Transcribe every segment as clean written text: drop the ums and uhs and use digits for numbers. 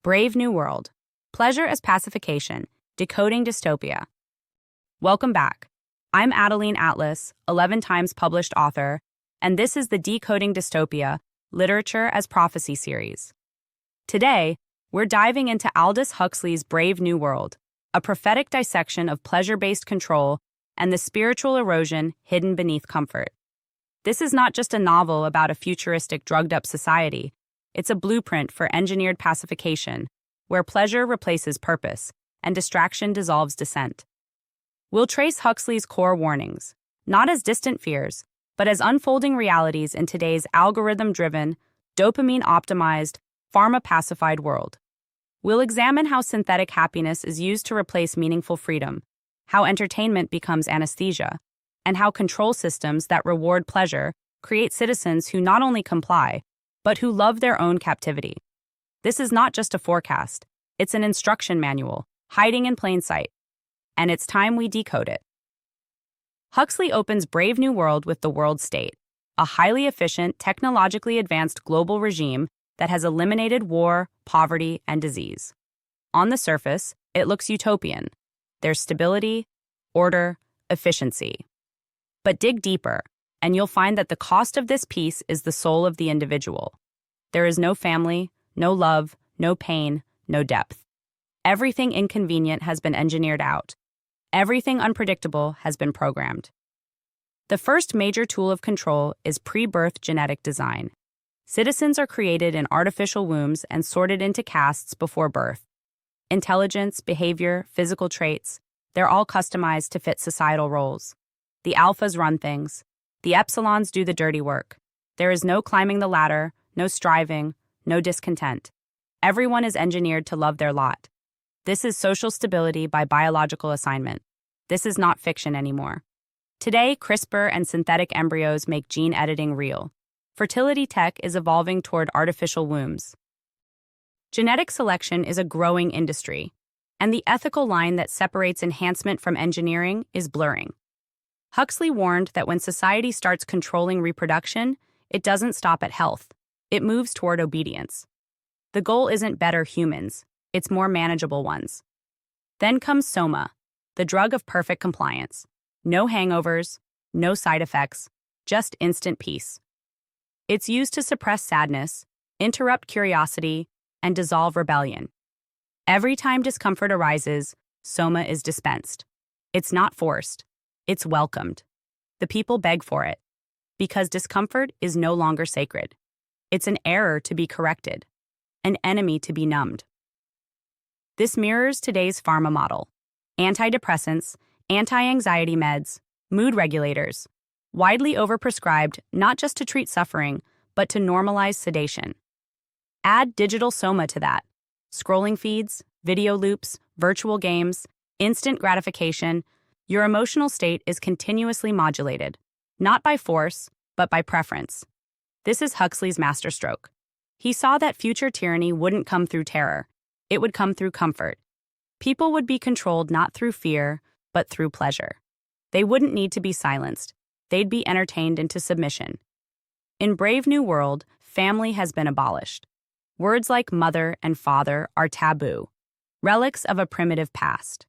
Brave New World, Pleasure as Pacification, Decoding Dystopia. Welcome back. I'm Adeline Atlas, 11 times published author, and this is the Decoding Dystopia, Literature as Prophecy series. Today, we're diving into Aldous Huxley's Brave New World, a prophetic dissection of pleasure-based control and the spiritual erosion hidden beneath comfort. This is not just a novel about a futuristic drugged-up society. It's a blueprint for engineered pacification, where pleasure replaces purpose and distraction dissolves dissent. We'll trace Huxley's core warnings, not as distant fears, but as unfolding realities in today's algorithm-driven, dopamine-optimized, pharma-pacified world. We'll examine how synthetic happiness is used to replace meaningful freedom, how entertainment becomes anesthesia, and how control systems that reward pleasure create citizens who not only comply, but who love their own captivity. This is not just a forecast, it's an instruction manual, hiding in plain sight. And it's time we decode it. Huxley opens Brave New World with the world state, a highly efficient, technologically advanced global regime that has eliminated war, poverty, and disease. On the surface, it looks utopian. There's stability, order, efficiency. But dig deeper, and you'll find that the cost of this peace is the soul of the individual. There is no family, no love, no pain, no depth. Everything inconvenient has been engineered out. Everything unpredictable has been programmed. The first major tool of control is pre-birth genetic design. Citizens are created in artificial wombs and sorted into castes before birth. Intelligence, behavior, physical traits, they're all customized to fit societal roles. The alphas run things. The epsilons do the dirty work. There is no climbing the ladder, no striving, no discontent. Everyone is engineered to love their lot. This is social stability by biological assignment. This is not fiction anymore. Today, CRISPR and synthetic embryos make gene editing real. Fertility tech is evolving toward artificial wombs. Genetic selection is a growing industry, and the ethical line that separates enhancement from engineering is blurring. Huxley warned that when society starts controlling reproduction, it doesn't stop at health. It moves toward obedience. The goal isn't better humans, it's more manageable ones. Then comes Soma, the drug of perfect compliance. No hangovers, no side effects, just instant peace. It's used to suppress sadness, interrupt curiosity, and dissolve rebellion. Every time discomfort arises, Soma is dispensed. It's not forced. It's welcomed. The people beg for it, because discomfort is no longer sacred. It's an error to be corrected, an enemy to be numbed. This mirrors today's pharma model. Antidepressants, anti-anxiety meds, mood regulators, widely overprescribed not just to treat suffering, but to normalize sedation. Add digital soma to that. Scrolling feeds, video loops, virtual games, instant gratification. Your emotional state is continuously modulated, not by force, but by preference. This is Huxley's masterstroke. He saw that future tyranny wouldn't come through terror. It would come through comfort. People would be controlled not through fear, but through pleasure. They wouldn't need to be silenced. They'd be entertained into submission. In Brave New World, family has been abolished. Words like mother and father are taboo, relics of a primitive past.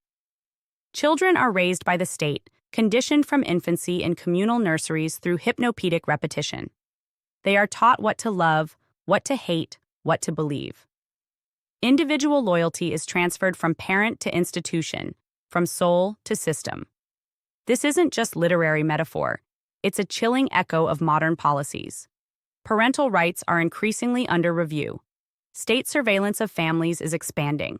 Children are raised by the state, conditioned from infancy in communal nurseries through hypnopedic repetition. They are taught what to love, what to hate, what to believe. Individual loyalty is transferred from parent to institution, from soul to system. This isn't just literary metaphor. It's a chilling echo of modern policies. Parental rights are increasingly under review. State surveillance of families is expanding.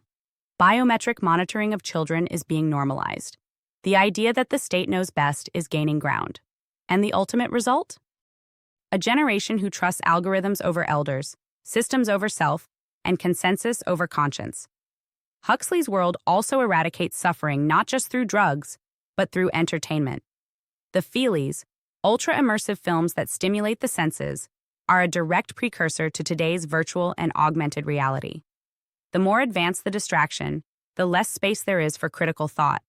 Biometric monitoring of children is being normalized. The idea that the state knows best is gaining ground. And the ultimate result? A generation who trusts algorithms over elders, systems over self, and consensus over conscience. Huxley's world also eradicates suffering not just through drugs, but through entertainment. The feelies, ultra-immersive films that stimulate the senses, are a direct precursor to today's virtual and augmented reality. The more advanced the distraction, the less space there is for critical thought.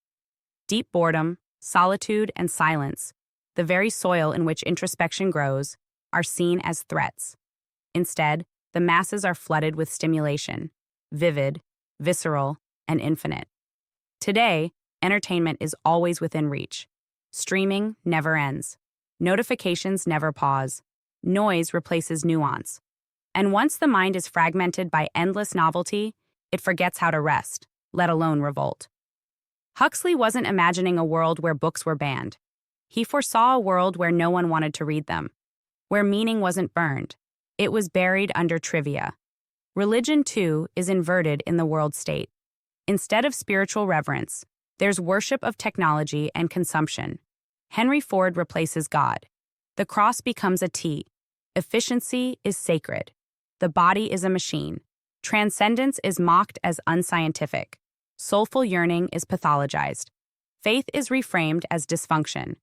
Deep boredom, solitude, and silence, the very soil in which introspection grows, are seen as threats. Instead, the masses are flooded with stimulation, vivid, visceral, and infinite. Today, entertainment is always within reach. Streaming never ends. Notifications never pause. Noise replaces nuance. And once the mind is fragmented by endless novelty, it forgets how to rest, let alone revolt. Huxley wasn't imagining a world where books were banned. He foresaw a world where no one wanted to read them, where meaning wasn't burned. It was buried under trivia. Religion, too, is inverted in the world state. Instead of spiritual reverence, there's worship of technology and consumption. Henry Ford replaces God. The cross becomes a T. Efficiency is sacred. The body is a machine. Transcendence is mocked as unscientific. Soulful yearning is pathologized. Faith is reframed as dysfunction.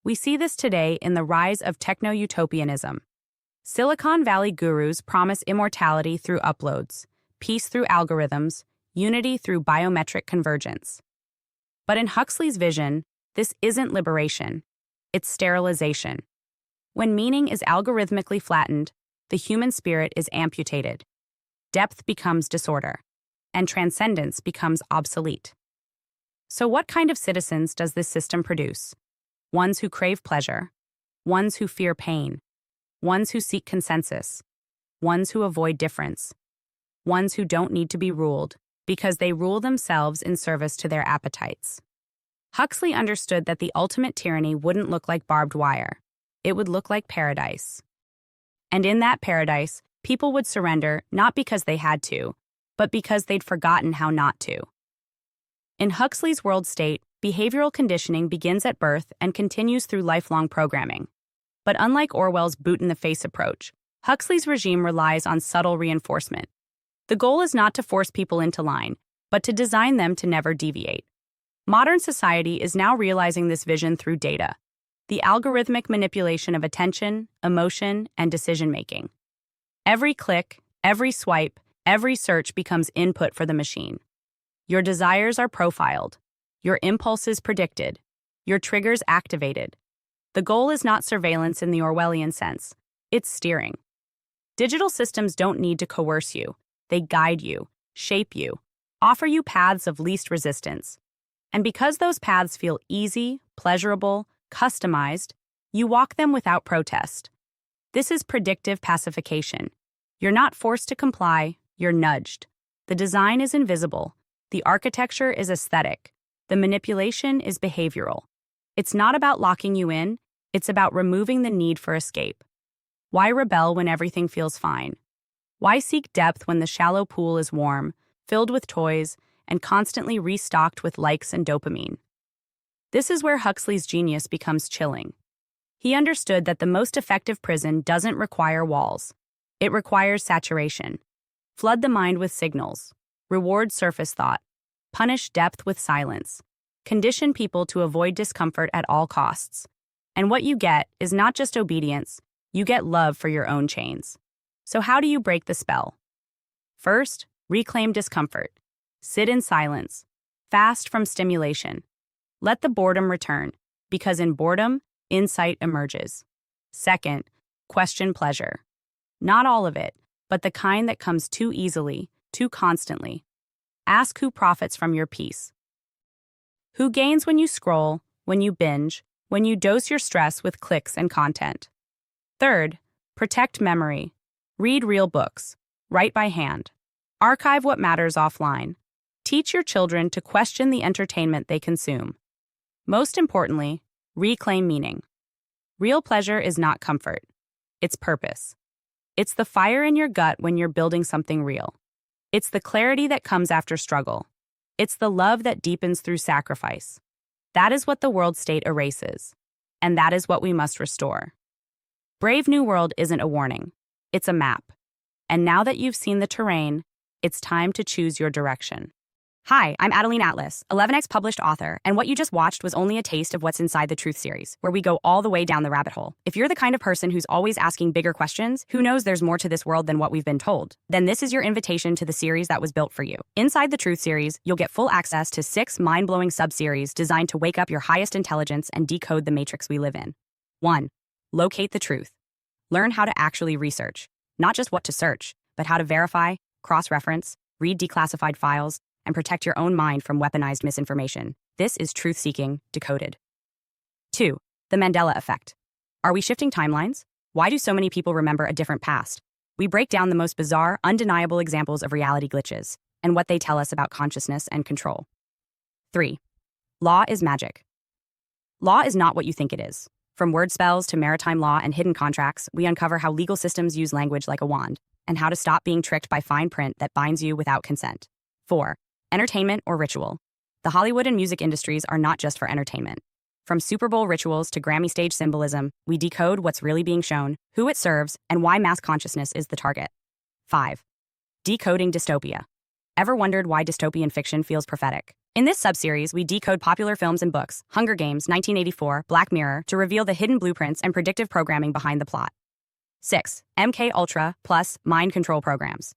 We see this today in the rise of techno-utopianism. Silicon Valley gurus promise immortality through uploads, peace through algorithms, unity through biometric convergence. But in Huxley's vision, this isn't liberation. It's sterilization. When meaning is algorithmically flattened, the human spirit is amputated. Depth becomes disorder, and transcendence becomes obsolete. So what kind of citizens does this system produce? Ones who crave pleasure, ones who fear pain, ones who seek consensus, ones who avoid difference, ones who don't need to be ruled because they rule themselves in service to their appetites. Huxley understood that the ultimate tyranny wouldn't look like barbed wire. It would look like paradise. And in that paradise, people would surrender not because they had to, but because they'd forgotten how not to. In Huxley's world state, behavioral conditioning begins at birth and continues through lifelong programming. But unlike Orwell's boot-in-the-face approach, Huxley's regime relies on subtle reinforcement. The goal is not to force people into line, but to design them to never deviate. Modern society is now realizing this vision through data, the algorithmic manipulation of attention, emotion, and decision-making. Every click, every swipe, every search becomes input for the machine. Your desires are profiled, your impulses predicted, your triggers activated. The goal is not surveillance in the Orwellian sense, it's steering. Digital systems don't need to coerce you, they guide you, shape you, offer you paths of least resistance. And because those paths feel easy, pleasurable, customized, you walk them without protest. This is predictive pacification. You're not forced to comply, you're nudged. The design is invisible. The architecture is aesthetic. The manipulation is behavioral. It's not about locking you in, it's about removing the need for escape. Why rebel when everything feels fine? Why seek depth when the shallow pool is warm, filled with toys, and constantly restocked with likes and dopamine? This is where Huxley's genius becomes chilling. He understood that the most effective prison doesn't require walls. It requires saturation. Flood the mind with signals. Reward surface thought. Punish depth with silence. Condition people to avoid discomfort at all costs. And what you get is not just obedience, you get love for your own chains. So how do you break the spell? First, reclaim discomfort. Sit in silence. Fast from stimulation. Let the boredom return, because in boredom, insight emerges. Second, question pleasure. Not all of it, but the kind that comes too easily, too constantly. Ask who profits from your peace. Who gains when you scroll, when you binge, when you dose your stress with clicks and content. Third, protect memory. Read real books. Write by hand. Archive what matters offline. Teach your children to question the entertainment they consume. Most importantly, reclaim meaning. Real pleasure is not comfort. It's purpose. It's the fire in your gut when you're building something real. It's the clarity that comes after struggle. It's the love that deepens through sacrifice. That is what the world state erases. And that is what we must restore. Brave New World isn't a warning. It's a map. And now that you've seen the terrain, it's time to choose your direction. Hi, I'm Adeline Atlas, 11x published author, and what you just watched was only a taste of what's inside the Truth series, where we go all the way down the rabbit hole. If you're the kind of person who's always asking bigger questions, who knows there's more to this world than what we've been told, then this is your invitation to the series that was built for you. Inside the Truth series, you'll get full access to 6 mind-blowing sub-series designed to wake up your highest intelligence and decode the matrix we live in. 1. Locate the truth. Learn how to actually research, not just what to search, but how to verify, cross-reference, read declassified files, and protect your own mind from weaponized misinformation. This is truth-seeking, decoded. 2. The Mandela effect. Are we shifting timelines? Why do so many people remember a different past? We break down the most bizarre, undeniable examples of reality glitches and what they tell us about consciousness and control. 3. Law is magic. Law is not what you think it is. From word spells to maritime law and hidden contracts, we uncover how legal systems use language like a wand and how to stop being tricked by fine print that binds you without consent. 4. Entertainment or ritual. The Hollywood and music industries are not just for entertainment. From Super Bowl rituals to Grammy stage symbolism, we decode what's really being shown, who it serves, and why mass consciousness is the target. 5. Decoding dystopia. Ever wondered why dystopian fiction feels prophetic? In this subseries, we decode popular films and books, Hunger Games, 1984, Black Mirror, to reveal the hidden blueprints and predictive programming behind the plot. 6. MK Ultra plus mind control programs.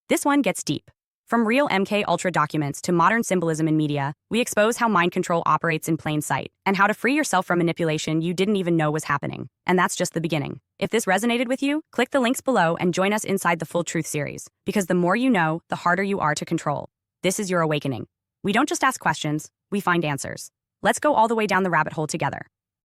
This one gets deep. From real MK Ultra documents to modern symbolism in media, we expose how mind control operates in plain sight and how to free yourself from manipulation you didn't even know was happening. And that's just the beginning. If this resonated with you, click the links below and join us inside the Full Truth series, because the more you know, the harder you are to control. This is your awakening. We don't just ask questions, we find answers. Let's go all the way down the rabbit hole together.